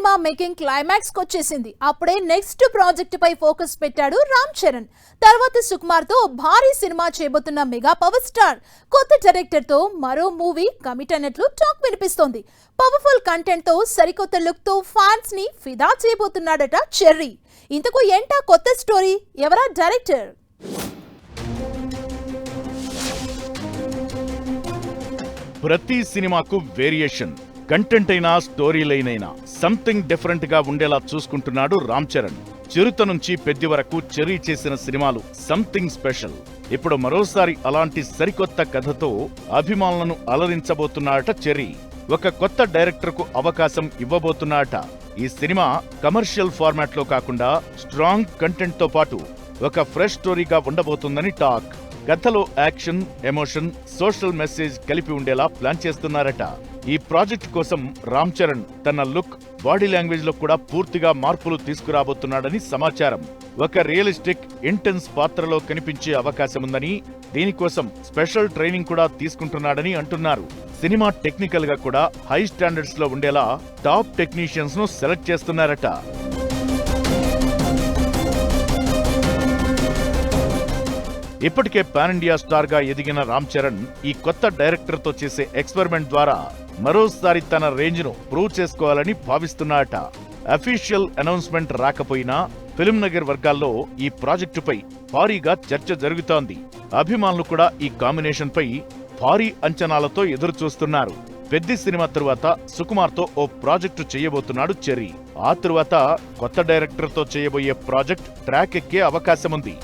Cinema making climax కొచ్చేసింది. అప్పుడే next project పై focus పెట్టాడు రామ్ చరణ్. తర్వాత సుకుమార్ తో భారీ సినిమా చేయబోతున్న మెగా పవర్ స్టార్ కొత్త డైరెక్టర్ తో మరో మూవీ కమిట్ అయినట్లు టాక్ వినిపిస్తోంది. పవర్ఫుల్ కంటెంట్ తో సరికొత్త లుక్ తో ఫ్యాన్స్ ని ఫిదా చేయబోతున్నాడట చెర్రీ. ఇంతకు ఏంటా కొత్త స్టోరీ? ఎవరా డైరెక్టర్? ప్రతి సినిమాకు వేరియేషన్, కంటెంట్ అయినా స్టోరీ లైన్ అయినా సంథింగ్ డిఫరెంట్ గా ఉండేలా చూసుకుంటున్నాడు రామ్ చరణ్. చిరుత నుంచి పెద్ది వరకు చెర్రీ చేసిన సినిమాలు సంథింగ్ స్పెషల్. ఇప్పుడు మరోసారి అలాంటి సరికొత్త కథతో అభిమానులను అలరించబోతున్నాడట చెర్రీ. ఒక కొత్త డైరెక్టర్ కు అవకాశం ఇవ్వబోతున్నాడట. ఈ సినిమా కమర్షియల్ ఫార్మాట్ లో కాకుండా స్ట్రాంగ్ కంటెంట్ తో పాటు ఒక ఫ్రెష్ స్టోరీగా ఉండబోతుందని టాక్. కథలో యాక్షన్, ఎమోషన్, సోషల్ మెసేజ్ కలిపి ఉండేలా ప్లాన్ చేస్తున్నారట. ఈ ప్రాజెక్ట్ కోసం రామ్ చరణ్ తన లుక్, బాడీ లాంగ్వేజ్ లో కూడా పూర్తిగా మార్పులు తీసుకురాబోతున్నాడని సమాచారం. ఒక రియలిస్టిక్, ఇంటెన్స్ పాత్రలో కనిపించే అవకాశముందని, దీనికోసం స్పెషల్ ట్రైనింగ్ కూడా తీసుకుంటున్నాడని అంటున్నారు. సినిమా టెక్నికల్ గా కూడా హై స్టాండర్డ్స్ లో ఉండేలా టాప్ టెక్నీషియన్స్ ను సెలెక్ట్ చేస్తున్నారట. ఇప్పటికే పాన్ ఇండియా స్టార్ గా ఎదిగిన రామ్ చరణ్ ఈ కొత్త డైరెక్టర్ తో చేసే ఎక్స్పెరిమెంట్ ద్వారా మరోసారి తన రేంజ్ ను ప్రూవ్ చేసుకోవాలని భావిస్తున్నాడట. అఫీషియల్ అనౌన్స్మెంట్ రాకపోయినా ఫిల్మ్ నగర్ వర్గాల్లో ఈ ప్రాజెక్టుపై భారీగా చర్చ జరుగుతోంది. అభిమానులు కూడా ఈ కాంబినేషన్ పై భారీ అంచనాలతో ఎదురు చూస్తున్నారు. పెద్ది సినిమా తరువాత సుకుమార్ తో ఓ ప్రాజెక్టు చేయబోతున్నాడు చెర్రీ. ఆ తరువాత కొత్త డైరెక్టర్ తో చేయబోయే ప్రాజెక్ట్ ట్రాక్ ఎక్కే అవకాశముంది.